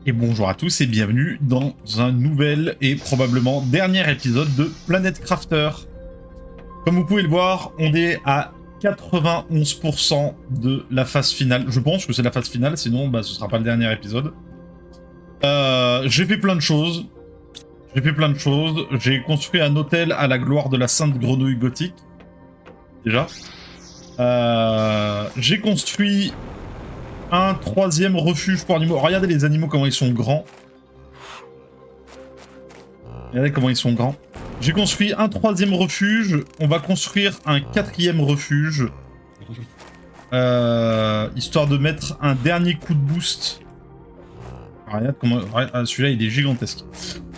Et bonjour à tous et bienvenue dans un nouvel et probablement dernier épisode de Planet Crafter. Comme vous pouvez le voir, on est à 91% de la phase finale. Je pense que c'est la phase finale, sinon ce sera pas le dernier épisode. J'ai fait plein de choses. J'ai construit un hôtel à la gloire de la Sainte Grenouille Gothique. Déjà. J'ai construit un troisième refuge pour animaux. Regardez les animaux, comment ils sont grands. Regardez comment ils sont grands. J'ai construit un troisième refuge. On va construire un quatrième refuge. Histoire de mettre un dernier coup de boost. Regarde comment... celui-là, il est gigantesque.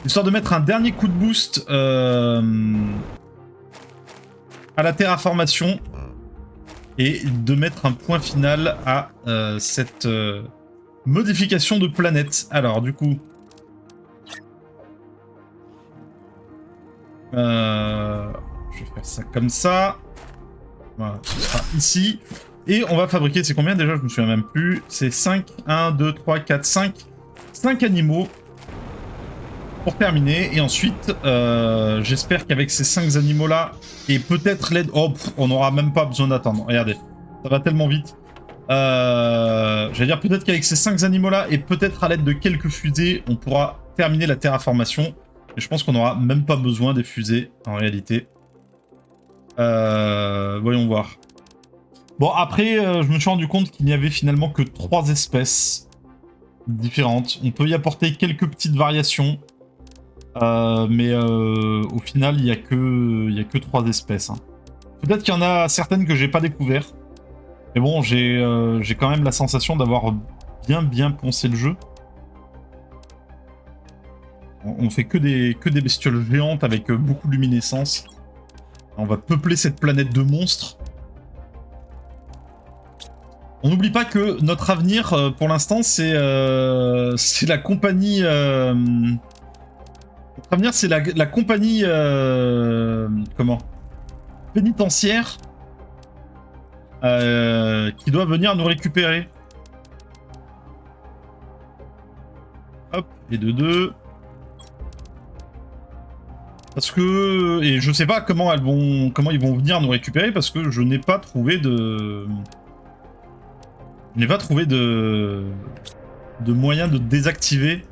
Histoire de mettre un dernier coup de boost à la terraformation. Et de mettre un point final à cette modification de planète. Alors, du coup... je vais faire ça comme ça. Voilà, ce sera ici. Et on va fabriquer, c'est combien déjà? Je me souviens même plus. C'est 5, 1, 2, 3, 4, 5. 5 animaux. Pour terminer. Et ensuite, j'espère qu'avec ces 5 animaux-là, et peut-être l'aide... Oh, on n'aura même pas besoin d'attendre. Regardez, ça va tellement vite. J'allais dire peut-être qu'avec ces 5 animaux-là, et peut-être à l'aide de quelques fusées, on pourra terminer la terraformation. Et je pense qu'on n'aura même pas besoin des fusées, en réalité. Voyons voir. Bon, après, je me suis rendu compte qu'il n'y avait finalement que 3 espèces différentes. On peut y apporter quelques petites variations. Mais au final, il y a que 3 espèces. Hein. Peut-être qu'il y en a certaines que j'ai pas découvertes. Mais bon, j'ai quand même la sensation d'avoir bien poncé le jeu. On fait que des bestioles géantes avec beaucoup de luminescence. On va peupler cette planète de monstres. On n'oublie pas que notre avenir, pour l'instant, c'est la compagnie... Notre avenir, c'est la compagnie... comment? Pénitentiaire qui doit venir nous récupérer. Hop, et de 2. Parce que... Et je sais pas comment ils vont venir nous récupérer parce que je n'ai pas trouvé de... Je n'ai pas trouvé de moyen de désactiver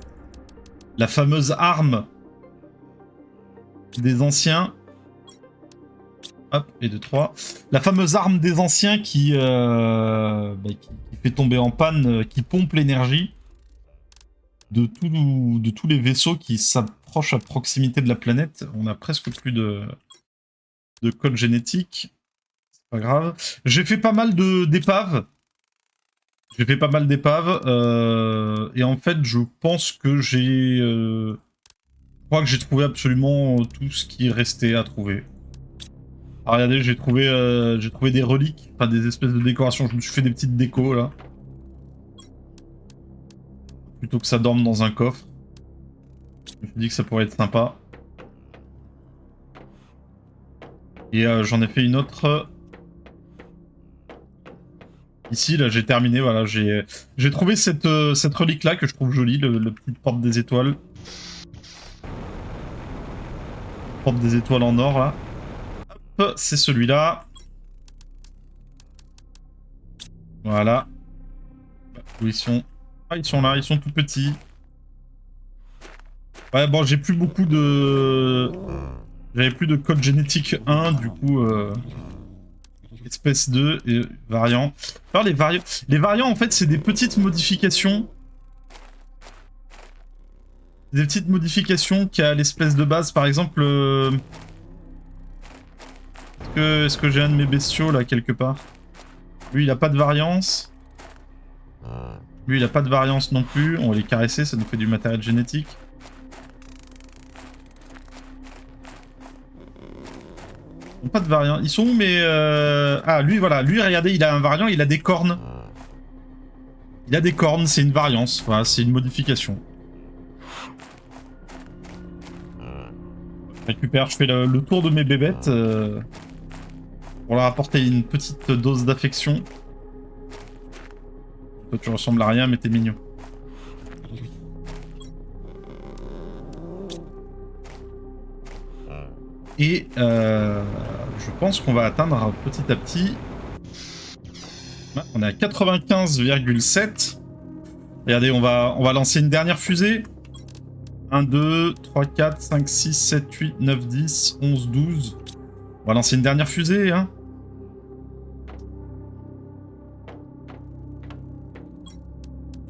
la fameuse arme des anciens. Hop, et de 3. La fameuse arme des anciens qui fait tomber en panne, qui pompe l'énergie de tous les vaisseaux qui s'approchent à proximité de la planète. On a presque plus de code génétique. C'est pas grave. J'ai fait pas mal d'épaves. Et en fait, je pense que je crois que j'ai trouvé absolument tout ce qui restait à trouver. Ah, regardez, j'ai trouvé des reliques, enfin des espèces de décorations. Je me suis fait des petites décos là. Plutôt que ça dorme dans un coffre. Je me suis dit que ça pourrait être sympa. Et j'en ai fait une autre. Ici, là, j'ai terminé, voilà, j'ai trouvé cette relique-là que je trouve jolie, le petit porte des étoiles. Porte des étoiles en or, là. Hop, c'est celui-là. Voilà. Où ils sont? Ah, ils sont là, ils sont tout petits. Ouais, bon, j'ai plus beaucoup de... J'avais plus de code génétique 1, du coup... Espèce 2 et variant. Alors les variants en fait c'est des petites modifications. Des petites modifications qu'il y a à l'espèce de base. Par exemple, est-ce que j'ai un de mes bestiaux là quelque part? Lui il a pas de variance. Lui il a pas de variance non plus. On va les caresser, ça nous fait du matériel génétique. Ils n'ont pas de variant. Ils sont où mais... Ah lui voilà, lui regardez il a un variant, il a des cornes. Il a des cornes, c'est une variance, voilà, c'est une modification. Je récupère, je fais le tour de mes bébêtes pour leur apporter une petite dose d'affection. Toi tu ressembles à rien mais t'es mignon. Et je pense qu'on va atteindre petit à petit... On est à 95,7. Regardez, on va lancer une dernière fusée. 1, 2, 3, 4, 5, 6, 7, 8, 9, 10, 11, 12. On va lancer une dernière fusée, hein.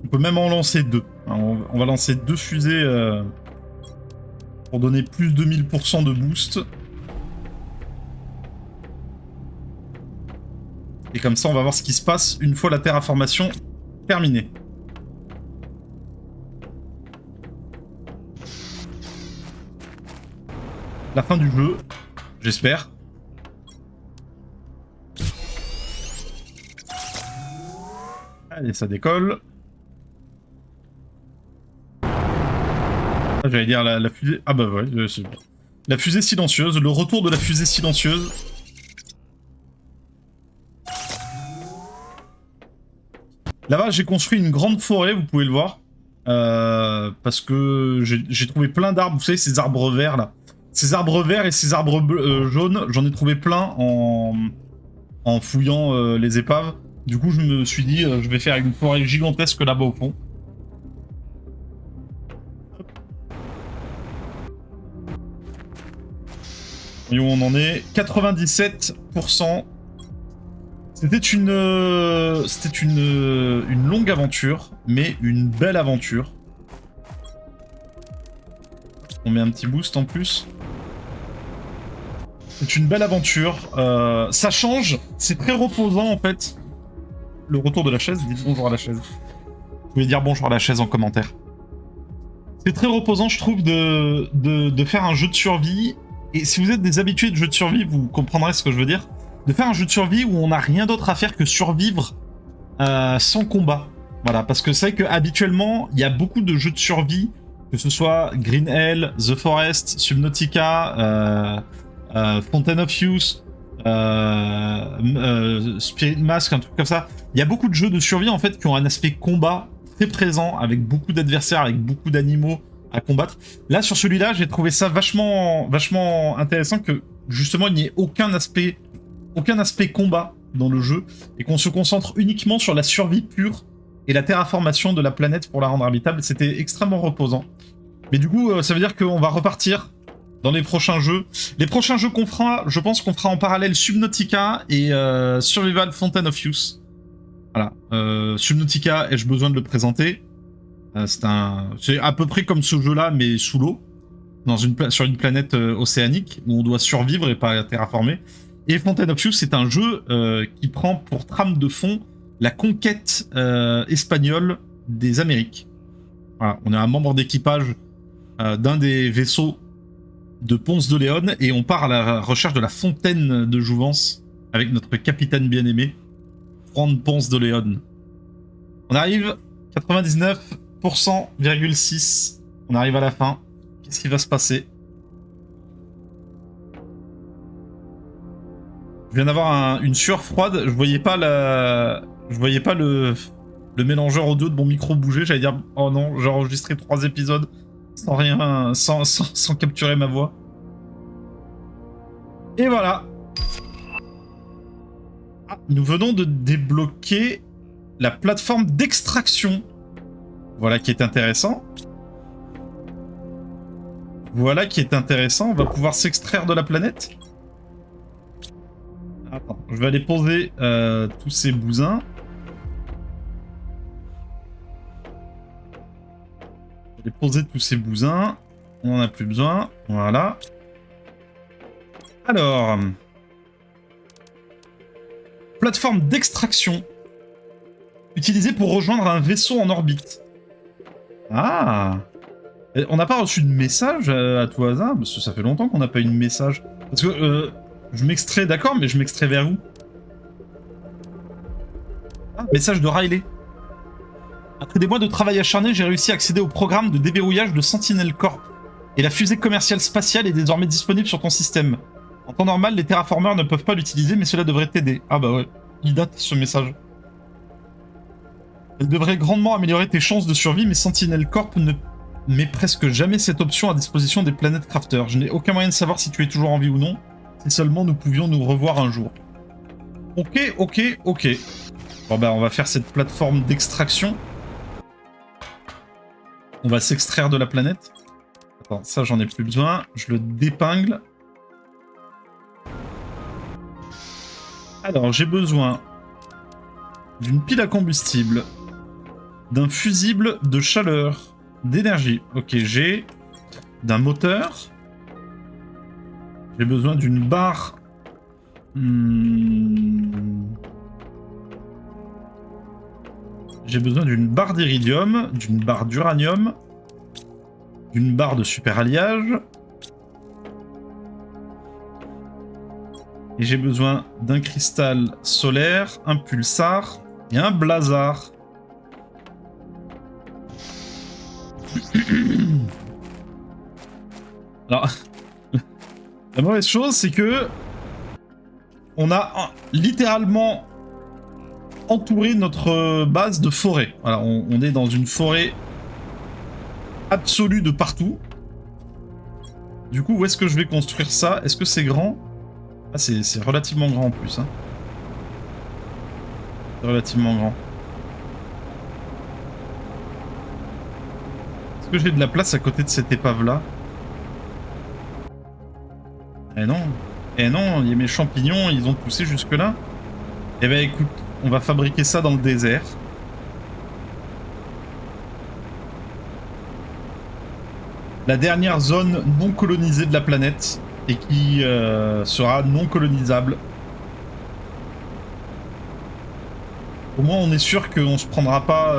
On peut même en lancer 2. On va lancer 2 fusées pour donner plus de 1000% de boost. Et comme ça, on va voir ce qui se passe une fois la terraformation terminée. La fin du jeu, j'espère. Allez, ça décolle. Ah, j'allais dire la fusée... Ah bah ouais, c'est bon. La fusée silencieuse, le retour de la fusée silencieuse. Là-bas, j'ai construit une grande forêt, vous pouvez le voir. Parce que j'ai trouvé plein d'arbres, vous savez, ces arbres verts là. Ces arbres verts et ces arbres jaunes, j'en ai trouvé plein en fouillant les épaves. Du coup, je me suis dit, je vais faire une forêt gigantesque là-bas au fond. Et où on en est 97%. C'était une longue aventure, mais une belle aventure. On met un petit boost en plus. C'est une belle aventure. Ça change. C'est très reposant en fait. Le retour de la chaise. Dites bonjour à la chaise. Vous pouvez dire bonjour à la chaise en commentaire. C'est très reposant, je trouve, de faire un jeu de survie. Et si vous êtes des habitués de jeux de survie, vous comprendrez ce que je veux dire. De faire un jeu de survie où on n'a rien d'autre à faire que survivre sans combat. Voilà, parce que c'est vrai qu'habituellement, il y a beaucoup de jeux de survie, que ce soit Green Hell, The Forest, Subnautica, Fountain of Youth, Spirit Mask, un truc comme ça. Il y a beaucoup de jeux de survie en fait qui ont un aspect combat très présent, avec beaucoup d'adversaires, avec beaucoup d'animaux à combattre. Là, sur celui-là, j'ai trouvé ça vachement intéressant que justement il n'y ait aucun aspect combat dans le jeu et qu'on se concentre uniquement sur la survie pure et la terraformation de la planète pour la rendre habitable. C'était extrêmement reposant. Mais du coup, ça veut dire qu'on va repartir dans les prochains jeux. Les prochains jeux qu'on fera, je pense qu'on fera en parallèle Subnautica et Survival Fountain of Youth. Voilà. Subnautica, ai-je besoin de le présenter? C'est à peu près comme ce jeu-là, mais sous l'eau, sur une planète océanique où on doit survivre et pas terraformer. Et Fountain of Youth, c'est un jeu qui prend pour trame de fond la conquête espagnole des Amériques. Voilà, on est un membre d'équipage d'un des vaisseaux de Ponce de León et on part à la recherche de la fontaine de Jouvence avec notre capitaine bien-aimé, Juan Ponce de León. On arrive 99,6%. On arrive à la fin. Qu'est-ce qui va se passer? Je viens d'avoir une sueur froide. Je voyais pas le mélangeur audio de mon micro bouger. J'allais dire, oh non, j'ai enregistré 3 épisodes sans rien, sans capturer ma voix. Et voilà. Ah, nous venons de débloquer la plateforme d'extraction. Voilà qui est intéressant. Voilà qui est intéressant. On va pouvoir s'extraire de la planète. Attends, je vais aller poser tous ces bousins. Je vais poser tous ces bousins. On n'en a plus besoin. Voilà. Alors. Plateforme d'extraction. Utilisée pour rejoindre un vaisseau en orbite. Ah. On n'a pas reçu de message à tout hasard? Parce que ça fait longtemps qu'on n'a pas eu de message. Parce que je m'extrais, d'accord, mais je m'extrais vers où? Ah, message de Riley. Après des mois de travail acharné, j'ai réussi à accéder au programme de déverrouillage de Sentinel Corp. Et la fusée commerciale spatiale est désormais disponible sur ton système. En temps normal, les terraformeurs ne peuvent pas l'utiliser, mais cela devrait t'aider. Ah bah ouais, il date ce message. Elle devrait grandement améliorer tes chances de survie, mais Sentinel Corp ne met presque jamais cette option à disposition des planètes crafters. Je n'ai aucun moyen de savoir si tu es toujours en vie ou non. Si seulement nous pouvions nous revoir un jour. Ok, ok, ok. Bon bah on va faire cette plateforme d'extraction. On va s'extraire de la planète. Attends, ça j'en ai plus besoin. Je le dépingle. Alors j'ai besoin d'une pile à combustible, d'un fusible de chaleur, d'énergie. Ok, j'ai d'un moteur. J'ai besoin d'une barre. J'ai besoin d'une barre d'iridium, d'une barre d'uranium, d'une barre de super alliage. Et j'ai besoin d'un cristal solaire, un pulsar et un blazar. Alors, la mauvaise chose, c'est que on a littéralement entouré notre base de forêt. Voilà, on est dans une forêt absolue de partout. Du coup, où est-ce que je vais construire ça? Est-ce que c'est grand? Ah, c'est relativement grand en plus. Hein. C'est relativement grand. Est-ce que j'ai de la place à côté de cette épave-là? Eh non. Eh non, mes champignons, ils ont poussé jusque-là. Eh ben écoute, on va fabriquer ça dans le désert. La dernière zone non colonisée de la planète et qui sera non colonisable. Au moins on est sûr qu'on se prendra pas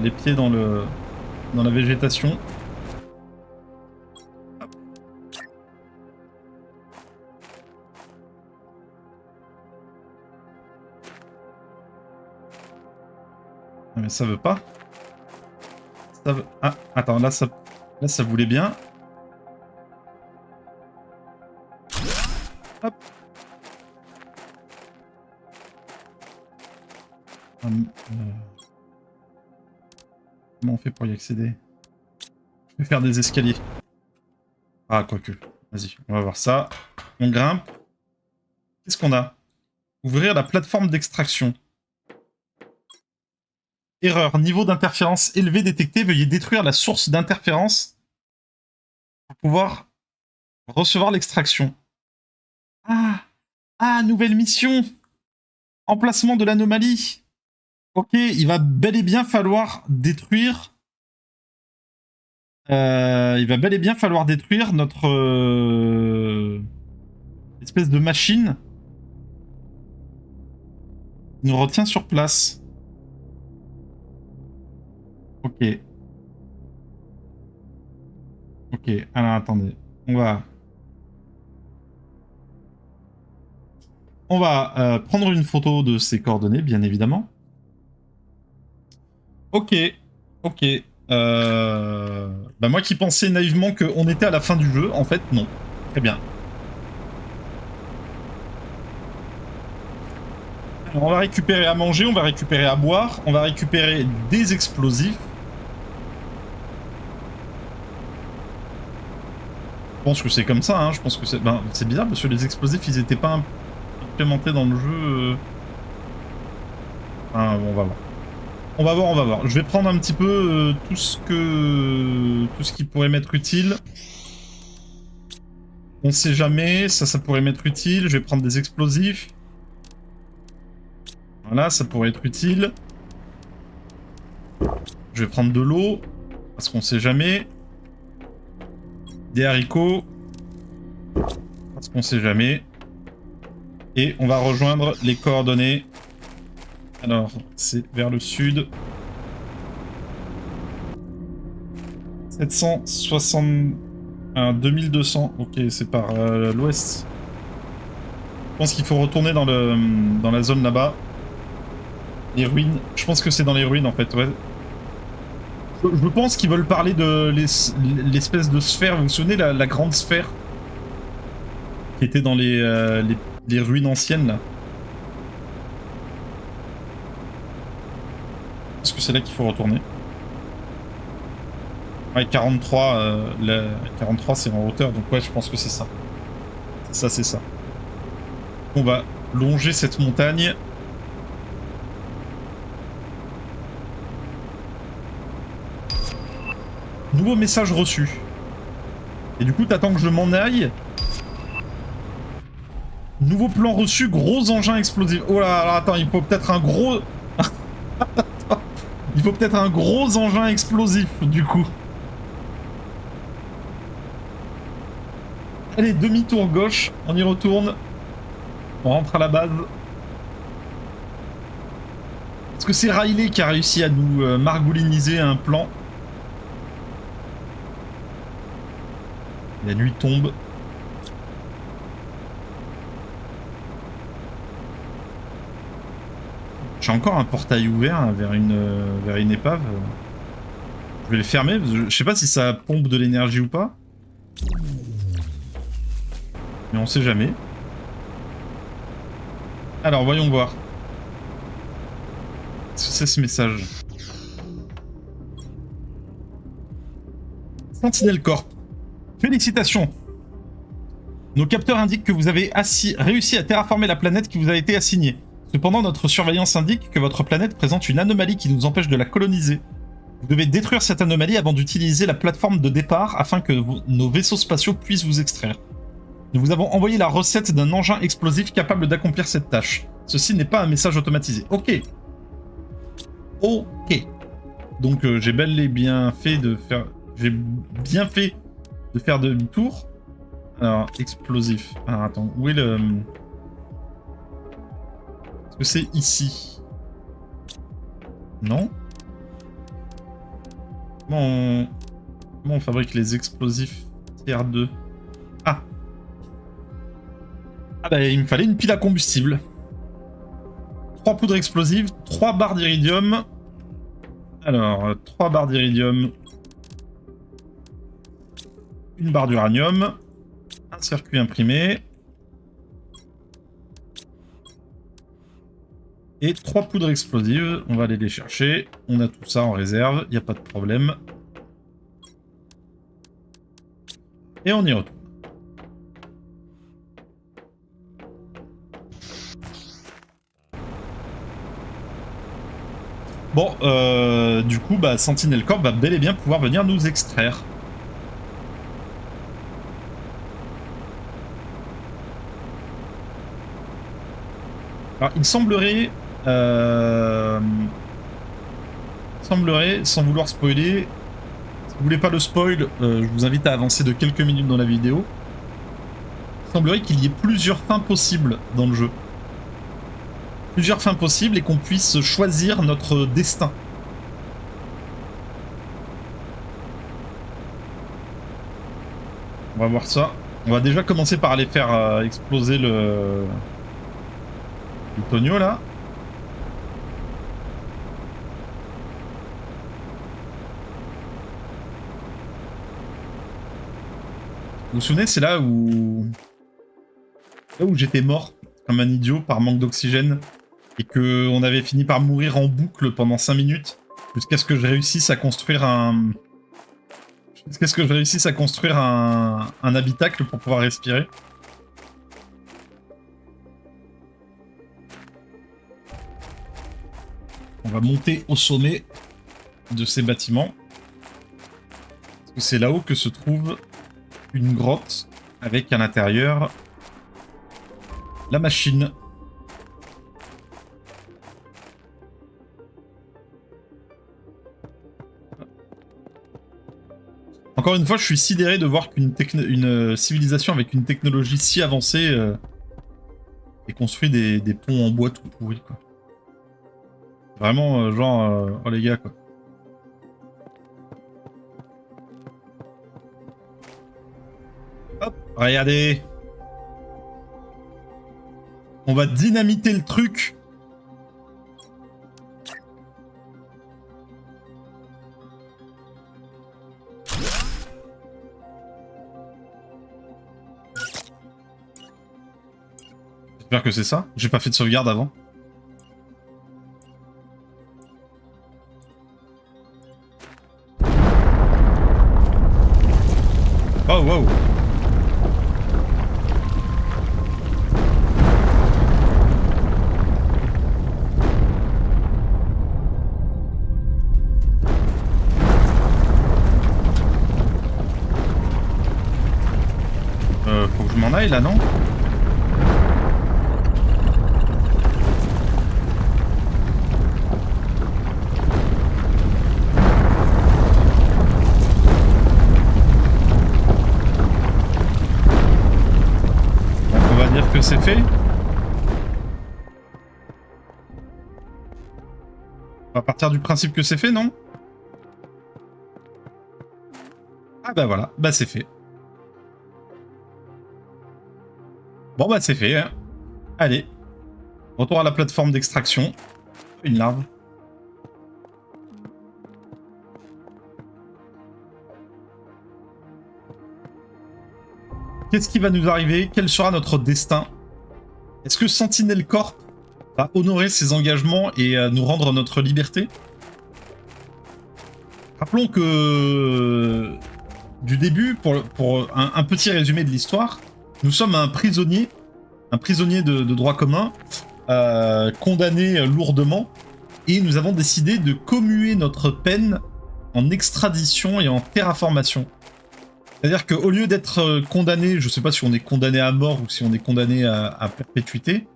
les pieds dans la végétation. Ah, mais ça veut pas. Ça veut... Ah, attends, là ça voulait bien. Hop. Comment on fait pour y accéder? Je vais faire des escaliers. Ah, quoique. Vas-y, on va voir ça. On grimpe. Qu'est-ce qu'on a? Ouvrir la plateforme d'extraction. Erreur. Niveau d'interférence élevé détecté. Veuillez détruire la source d'interférence pour pouvoir recevoir l'extraction. Ah! Ah, nouvelle mission! Emplacement de l'anomalie. Ok, il va bel et bien falloir détruire... il va bel et bien falloir détruire notre... espèce de machine qui nous retient sur place. Ok. Ok, alors attendez. On va prendre une photo de ces coordonnées, bien évidemment. Ok, ok. Bah moi qui pensais naïvement qu'on était à la fin du jeu, en fait, non. Très bien. Alors, on va récupérer à manger, on va récupérer à boire, on va récupérer des explosifs. Je pense que c'est comme ça, hein. Je pense que c'est... Ben, c'est bizarre parce que les explosifs, ils étaient pas implémentés dans le jeu. Ah, bon, on va voir. On va voir, on va voir. Je vais prendre un petit peu tout ce qui pourrait m'être utile. On sait jamais, ça pourrait m'être utile. Je vais prendre des explosifs. Voilà, ça pourrait être utile. Je vais prendre de l'eau, parce qu'on sait jamais. Des haricots, parce qu'on sait jamais. Et on va rejoindre les coordonnées. Alors, c'est vers le sud. 760... 2200. Ok, c'est par l'ouest. Je pense qu'il faut retourner dans la zone là-bas. Les ruines. Je pense que c'est dans les ruines, en fait, ouais. Je pense qu'ils veulent parler de l'espèce de sphère. Vous vous souvenez, la grande sphère qui était dans les ruines anciennes, là. Je pense que c'est là qu'il faut retourner. Ouais, 43 c'est en hauteur, donc ouais, je pense que c'est ça. C'est ça. On va longer cette montagne. Nouveau message reçu. Et du coup, t'attends que je m'en aille. Nouveau plan reçu, gros engin explosif. Oh là là, attends, il faut peut-être un gros... il faut peut-être un gros engin explosif, du coup. Allez, demi-tour gauche, on y retourne. On rentre à la base. Est-ce que c'est Riley qui a réussi à nous margouliniser un plan? La nuit tombe. J'ai encore un portail ouvert vers une épave. Je vais le fermer, parce que je sais pas si ça pompe de l'énergie ou pas. Mais on sait jamais. Alors, voyons voir. Qu'est-ce que c'est ce message? Sentinel Corp. Félicitations. Nos capteurs indiquent que vous avez réussi à terraformer la planète qui vous a été assignée. Cependant, notre surveillance indique que votre planète présente une anomalie qui nous empêche de la coloniser. Vous devez détruire cette anomalie avant d'utiliser la plateforme de départ afin que nos vaisseaux spatiaux puissent vous extraire. Nous vous avons envoyé la recette d'un engin explosif capable d'accomplir cette tâche. Ceci n'est pas un message automatisé. Ok. Ok. Donc j'ai bel et bien fait de faire... J'ai bien fait de faire demi-tour. Alors, explosif. Alors attends, où est le... Est-ce que c'est ici? Non? Comment on fabrique les explosifs tier 2? Ah! Ah bah il me fallait une pile à combustible. 3 poudres explosives, 3 barres d'iridium. Alors, 3 barres d'iridium. Une barre d'uranium. Un circuit imprimé. Et 3 poudres explosives. On va aller les chercher. On a tout ça en réserve, il n'y a pas de problème. Et on y retourne. Bon, du coup, bah, Sentinel Corp va bel et bien pouvoir venir nous extraire. Alors, il semblerait, sans vouloir spoiler, si vous voulez pas le spoil, je vous invite à avancer de quelques minutes dans la vidéo. Il semblerait qu'il y ait plusieurs fins possibles dans le jeu. Plusieurs fins possibles et qu'on puisse choisir notre destin. On va voir ça. On va déjà commencer par aller faire exploser le Tonio là. Vous vous souvenez, c'est là où j'étais mort comme un idiot par manque d'oxygène et que on avait fini par mourir en boucle pendant 5 minutes jusqu'à ce que je réussisse à construire un habitacle pour pouvoir respirer. On va monter au sommet de ces bâtiments. Parce que c'est là-haut que se trouve une grotte avec à l'intérieur la machine. Encore une fois, je suis sidéré de voir qu'une civilisation avec une technologie si avancée ait construit des ponts en bois tout pourris, quoi. Vraiment, oh les gars, quoi. Hop, regardez. On va dynamiter le truc. J'espère que c'est ça. J'ai pas fait de sauvegarde avant. pareil là, non? On va dire que c'est fait. On va partir du principe que c'est fait, non? Ah bah voilà, bah c'est fait. Bon bah c'est fait, hein. Allez. Retour à la plateforme d'extraction. Une larve. Qu'est-ce qui va nous arriver? Quel sera notre destin? Est-ce que Sentinel Corp va honorer ses engagements et nous rendre notre liberté? Rappelons que du début, pour un petit résumé de l'histoire, nous sommes un prisonnier de droit commun, condamné lourdement, et nous avons décidé de commuer notre peine en extradition et en terraformation. C'est-à-dire qu'au lieu d'être condamné, je sais pas si on est condamné à mort ou si on est condamné à perpétuité,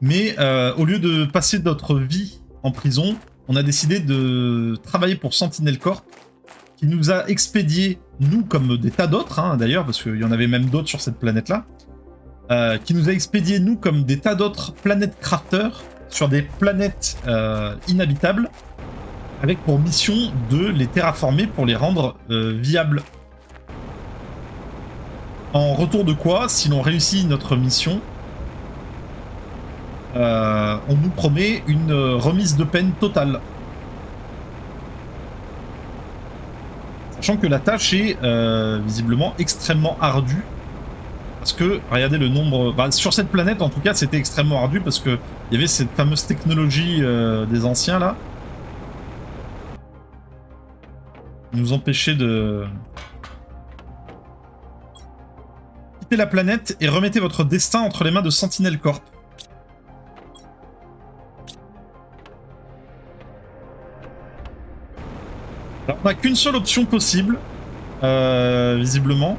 mais au lieu de passer notre vie en prison, on a décidé de travailler pour Sentinel Corp, qui nous a expédié, nous comme des tas d'autres, hein, d'ailleurs, parce qu'il y en avait même d'autres sur cette planète-là, qui nous a expédié, nous, comme des tas d'autres planètes crafters sur des planètes inhabitables, avec pour mission de les terraformer pour les rendre viables. En retour de quoi, si l'on réussit notre mission, on nous promet une remise de peine totale. Sachant que la tâche est visiblement extrêmement ardue. Parce que, regardez le nombre... Bah, sur cette planète, en tout cas, c'était extrêmement ardu parce qu'il y avait cette fameuse technologie des anciens, là. Qui nous empêchait de... Quittez la planète et remettez votre destin entre les mains de Sentinel Corp. Alors, on n'a qu'une seule option possible, visiblement.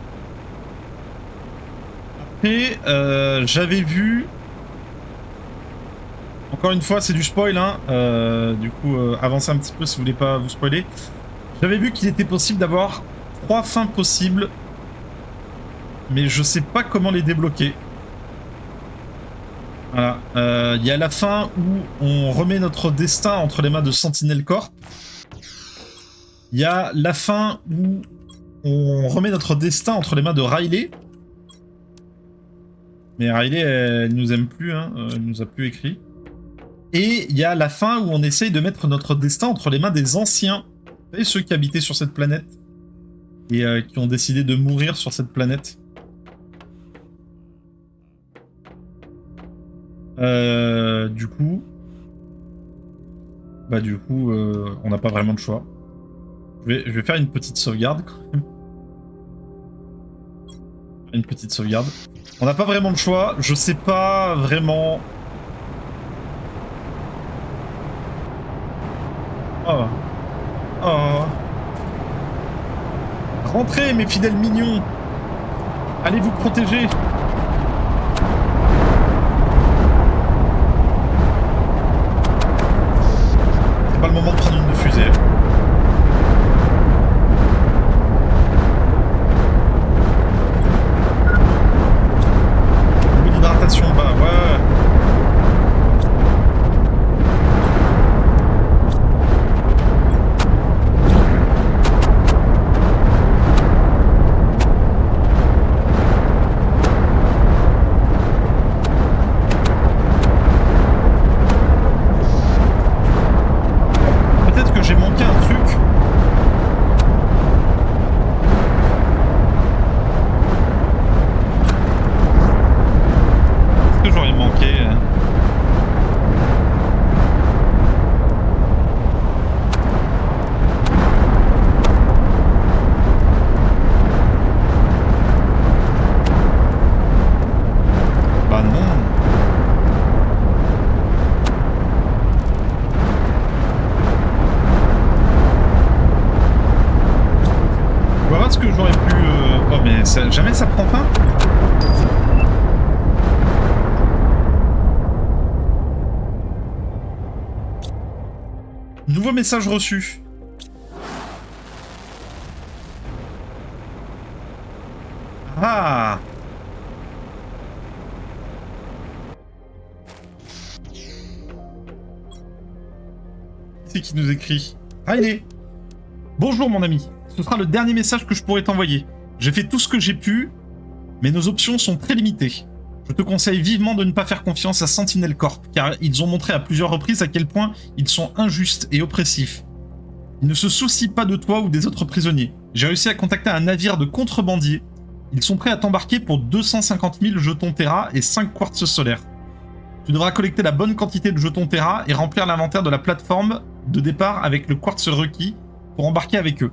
Après, j'avais vu... Encore une fois, c'est du spoil, hein. Du coup, avancez un petit peu si vous voulez pas vous spoiler. J'avais vu qu'il était possible d'avoir 3 fins possibles, mais je sais pas comment les débloquer. Voilà. Il y a la fin où on remet notre destin entre les mains de Sentinel Corp. Il y a la fin où on remet notre destin entre les mains de Riley. Mais Riley, elle nous aime plus, hein. Elle nous a plus écrit. Et il y a la fin où on essaye de mettre notre destin entre les mains des anciens. Vous savez, ceux qui habitaient sur cette planète. Et qui ont décidé de mourir sur cette planète. Du coup... Bah du coup, on n'a pas vraiment de choix. Je vais faire une petite sauvegarde quand même. Une petite sauvegarde. On n'a pas vraiment de choix. Je sais pas vraiment... Oh. Oh. Rentrez mes fidèles mignons. Allez vous protéger. C'est pas le moment de prendre une fusée. L'hydratation bas, ouais. Peut-être que j'ai manqué un truc. Est-ce que j'aurais manqué Bah non. On va voir ce que j'aurais pu... Oh mais jamais ça prend fin. Nouveau message reçu. Ah! C'est qui nous écrit? Allez! Bonjour mon ami. Ce sera le dernier message que je pourrai t'envoyer. J'ai fait tout ce que j'ai pu, mais nos options sont très limitées. Je te conseille vivement de ne pas faire confiance à Sentinel Corp, car ils ont montré à plusieurs reprises à quel point ils sont injustes et oppressifs. Ils ne se soucient pas de toi ou des autres prisonniers. J'ai réussi à contacter un navire de contrebandiers. Ils sont prêts à t'embarquer pour 250 000 jetons Terra et 5 quartz solaires. Tu devras collecter la bonne quantité de jetons Terra et remplir l'inventaire de la plateforme de départ avec le quartz requis pour embarquer avec eux.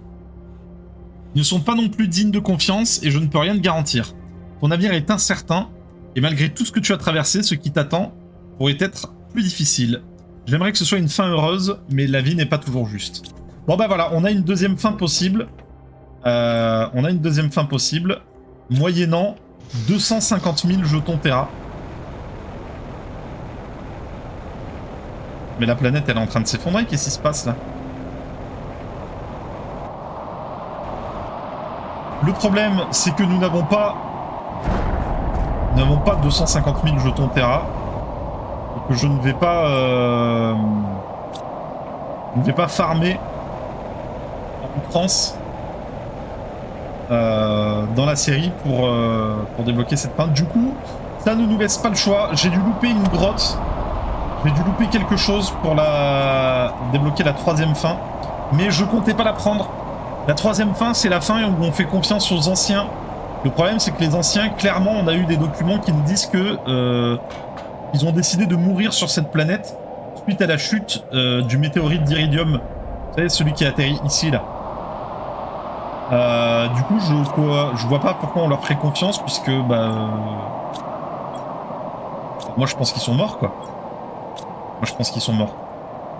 Ils ne sont pas non plus dignes de confiance et je ne peux rien te garantir. Ton navire est incertain et malgré tout ce que tu as traversé, ce qui t'attend pourrait être plus difficile. J'aimerais que ce soit une fin heureuse, mais la vie n'est pas toujours juste. Bon bah voilà, on a une deuxième fin possible. Moyennant 250 000 jetons Terra. Mais la planète, elle est en train de s'effondrer. Qu'est-ce qui se passe là? Le problème, c'est que nous n'avons pas 250 000 jetons Terra. Et que je ne vais pas farmer en outrance dans la série pour débloquer cette fin. Du coup, ça ne nous laisse pas le choix. J'ai dû louper une grotte. J'ai dû louper quelque chose pour débloquer la troisième fin. Mais je comptais pas la prendre. La troisième fin, c'est la fin où on fait confiance aux anciens. Le problème, c'est que les anciens, clairement, on a eu des documents qui nous disent que ils ont décidé de mourir sur cette planète suite à la chute du météorite d'Iridium. Vous savez, celui qui a atterri ici, là. Du coup, je vois pas pourquoi on leur ferait confiance, puisque, moi, je pense qu'ils sont morts, quoi. Moi, je pense qu'ils sont morts.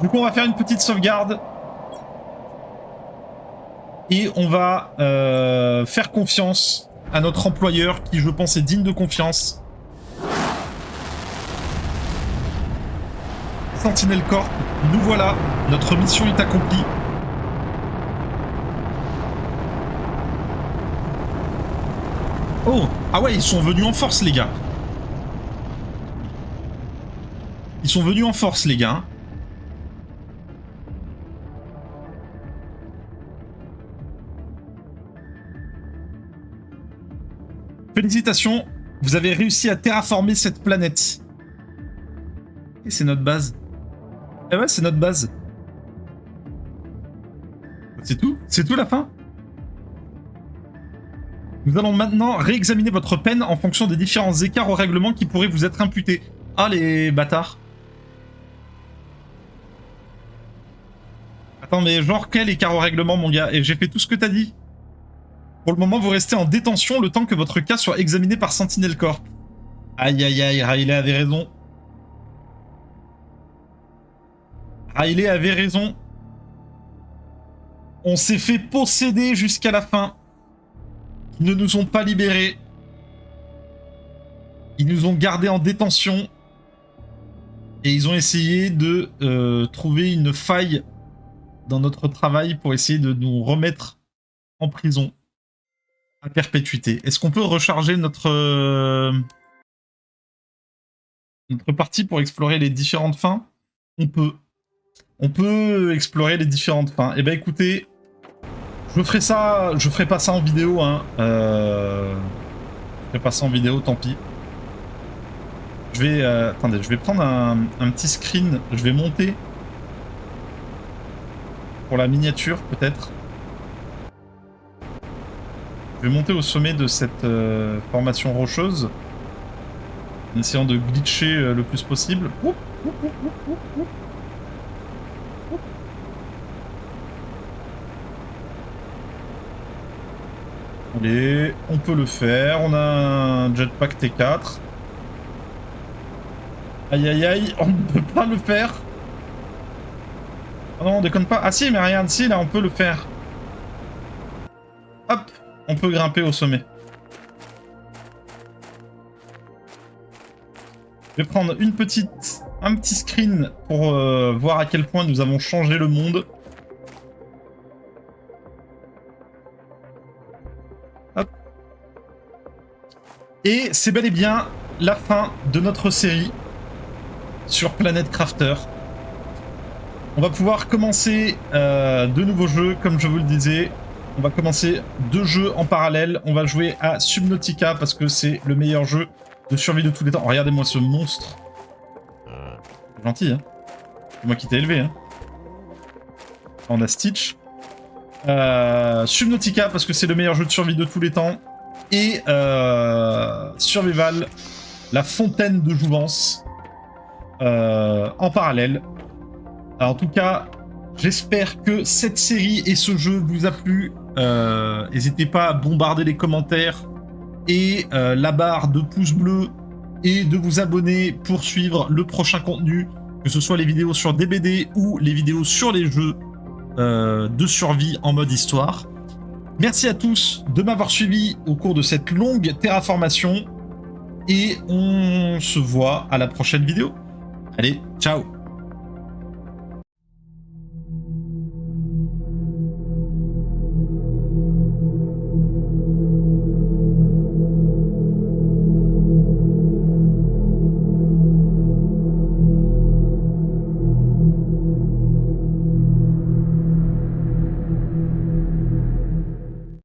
Du coup, on va faire une petite sauvegarde. Et on va faire confiance à notre employeur, qui, je pense, est digne de confiance. Sentinel Corp, nous voilà. Notre mission est accomplie. Oh! Ah ouais, ils sont venus en force, les gars. Ils sont venus en force, les gars. Félicitations, vous avez réussi à terraformer cette planète. Et c'est notre base. Ah ouais, c'est notre base. C'est tout? C'est tout la fin? Nous allons maintenant réexaminer votre peine en fonction des différents écarts au règlement qui pourraient vous être imputés. Ah, les bâtards. Attends, mais genre quel écart au règlement, mon gars? Et j'ai fait tout ce que t'as dit. Pour le moment, vous restez en détention le temps que votre cas soit examiné par Sentinel Corp. Aïe aïe aïe, Riley avait raison. Riley avait raison. On s'est fait posséder jusqu'à la fin. Ils ne nous ont pas libérés. Ils nous ont gardés en détention. Et ils ont essayé de trouver une faille dans notre travail pour essayer de nous remettre en prison à perpétuité. Est-ce qu'on peut recharger notre partie pour explorer les différentes fins? On peut. On peut explorer les différentes fins. Eh ben écoutez, je ferai pas ça en vidéo, hein. Je ferai pas ça en vidéo, tant pis. Je vais, attendez, je vais prendre un petit screen. Je vais monter pour la miniature, peut-être. Je vais monter au sommet de cette formation rocheuse, en essayant de glitcher le plus possible. Allez, on peut le faire. On a un jetpack T4. Aïe aïe aïe, on ne peut pas le faire. Oh non, on déconne pas. Ah si, mais regarde, si, là, on peut le faire. Hop, on peut grimper au sommet. Je vais prendre une petite un petit screen pour voir à quel point nous avons changé le monde. Hop. Et c'est bel et bien la fin de notre série sur Planet Crafter. On va pouvoir commencer de nouveaux jeux, comme je vous le disais. On va commencer 2 jeux en parallèle. On va jouer à Subnautica parce que c'est le meilleur jeu de survie de tous les temps. Oh, regardez-moi ce monstre. C'est gentil, hein. C'est moi qui t'ai élevé, hein. On a Stitch. Subnautica parce que c'est le meilleur jeu de survie de tous les temps. Et Survival, la fontaine de jouvence, en parallèle. Alors, en tout cas, j'espère que cette série et ce jeu vous a plu. N'hésitez pas à bombarder les commentaires et la barre de pouces bleus et de vous abonner pour suivre le prochain contenu, que ce soit les vidéos sur DBD ou les vidéos sur les jeux de survie en mode histoire. Merci à tous de m'avoir suivi au cours de cette longue terraformation et on se voit à la prochaine vidéo. Allez, ciao!